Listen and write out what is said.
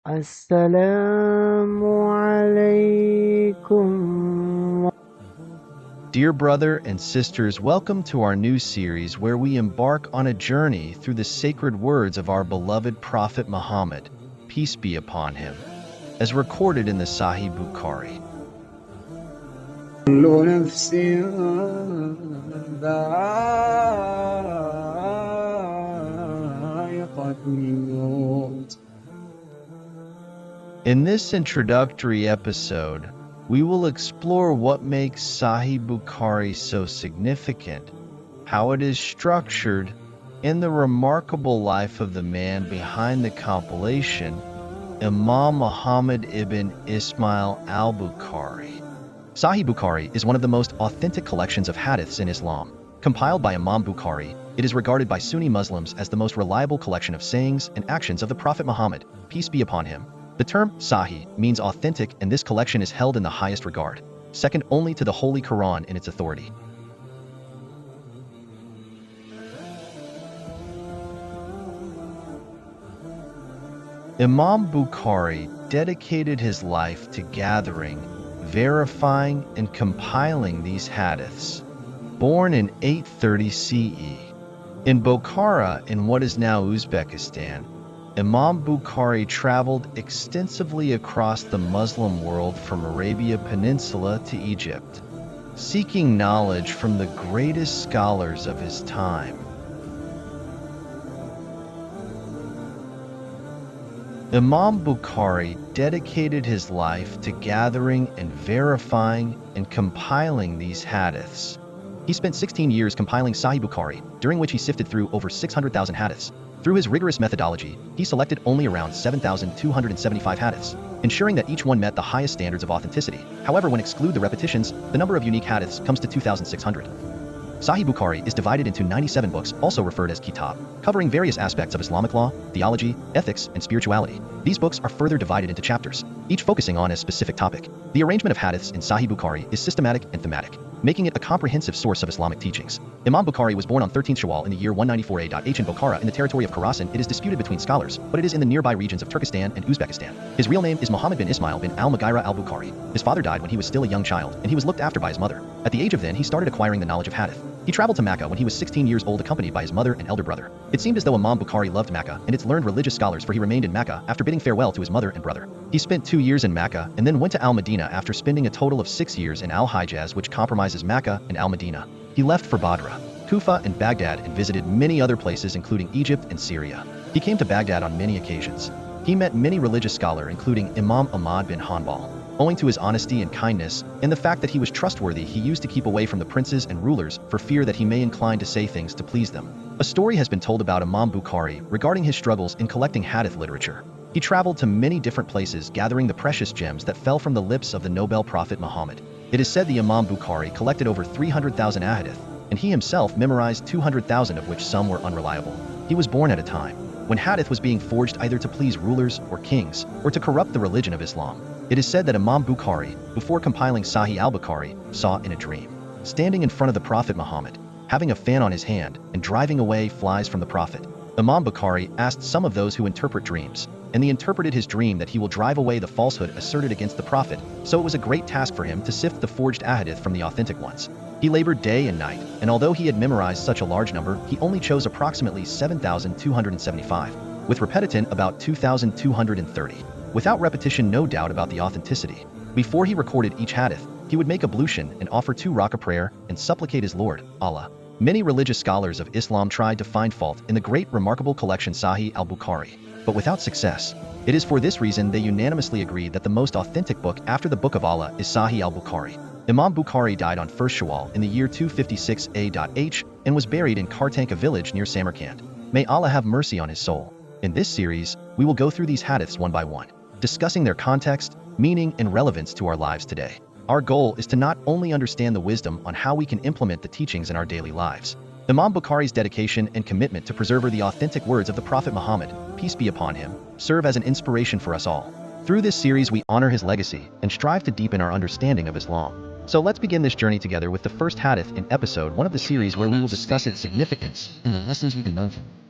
Assalamu alaikum. Dear brother and sisters, welcome to our new series where we embark on a journey through the sacred words of our beloved Prophet Muhammad, peace be upon him, as recorded in the Sahih Bukhari. In this introductory episode, we will explore what makes Sahih Bukhari so significant, how it is structured, and the remarkable life of the man behind the compilation, Imam Muhammad ibn Ismail al-Bukhari. Sahih Bukhari is one of the most authentic collections of hadiths in Islam. Compiled by Imam Bukhari, it is regarded by Sunni Muslims as the most reliable collection of sayings and actions of the Prophet Muhammad, peace be upon him. The term Sahih means authentic, and this collection is held in the highest regard, second only to the Holy Quran in its authority. Imam Bukhari dedicated his life to gathering, verifying, and compiling these hadiths. Born in 830 CE, in Bokhara in what is now Uzbekistan, Imam Bukhari traveled extensively across the Muslim world from Arabia Peninsula to Egypt, seeking knowledge from the greatest scholars of his time. Imam Bukhari dedicated his life to gathering and verifying and compiling these hadiths. He spent 16 years compiling Sahih Bukhari, during which he sifted through over 600,000 hadiths. Through his rigorous methodology, he selected only around 7,275 hadiths, ensuring that each one met the highest standards of authenticity. However, when exclude the repetitions, the number of unique hadiths comes to 2,600. Sahih Bukhari is divided into 97 books, also referred as kitab, covering various aspects of Islamic law, theology, ethics, and spirituality. These books are further divided into chapters, each focusing on a specific topic. The arrangement of hadiths in Sahih Bukhari is systematic and thematic, making it a comprehensive source of Islamic teachings. Imam Bukhari was born on 13th Shawwal in the year 194 in Bokhara in the territory of Khorasan. It is disputed between scholars, but it is in the nearby regions of Turkestan and Uzbekistan. His real name is Muhammad bin Ismail bin al-Mughira al-Bukhari. His father died when he was still a young child, and he was looked after by his mother. At the age of then, he started acquiring the knowledge of hadith. He traveled to Mecca when he was 16 years old, accompanied by his mother and elder brother. It seemed as though Imam Bukhari loved Mecca and its learned religious scholars, for he remained in Mecca after bidding farewell to his mother and brother. He spent 2 years in Mecca and then went to Al-Madinah after spending a total of 6 years in Al-Hijaz, which compromises Mecca and Al-Madinah. He left for Badra, Kufa, and Baghdad and visited many other places including Egypt and Syria. He came to Baghdad on many occasions. He met many religious scholars including Imam Ahmad bin Hanbal. Owing to his honesty and kindness, and the fact that he was trustworthy, he used to keep away from the princes and rulers for fear that he may incline to say things to please them. A story has been told about Imam Bukhari regarding his struggles in collecting hadith literature. He traveled to many different places gathering the precious gems that fell from the lips of the noble Prophet Muhammad. It is said the Imam Bukhari collected over 300,000 ahadith, and he himself memorized 200,000, of which some were unreliable. He was born at a time when hadith was being forged either to please rulers or kings, or to corrupt the religion of Islam. It is said that Imam Bukhari, before compiling Sahih al-Bukhari, saw in a dream, standing in front of the Prophet Muhammad, having a fan on his hand and driving away flies from the Prophet. Imam Bukhari asked some of those who interpret dreams, and they interpreted his dream that he will drive away the falsehood asserted against the Prophet, so it was a great task for him to sift the forged ahadith from the authentic ones. He labored day and night, and although he had memorized such a large number, he only chose approximately 7,275, with repetition about 2,230. Without repetition, no doubt about the authenticity. Before he recorded each hadith, he would make ablution and offer 2 rak'ah prayer and supplicate his Lord, Allah. Many religious scholars of Islam tried to find fault in the great remarkable collection Sahih al-Bukhari, but without success. It is for this reason they unanimously agree that the most authentic book after the Book of Allah is Sahih al-Bukhari. Imam Bukhari died on 1st Shawwal in the year 256 AH and was buried in Kartanka village near Samarkand. May Allah have mercy on his soul. In this series, we will go through these hadiths one by one, discussing their context, meaning, and relevance to our lives today. Our goal is to not only understand the wisdom on how we can implement the teachings in our daily lives. Imam Bukhari's dedication and commitment to preserve the authentic words of the Prophet Muhammad, peace be upon him, serve as an inspiration for us all. Through this series, we honor his legacy and strive to deepen our understanding of Islam. So let's begin this journey together with the first hadith in episode 1 of the series, where we will discuss its significance and the lessons we can learn from it.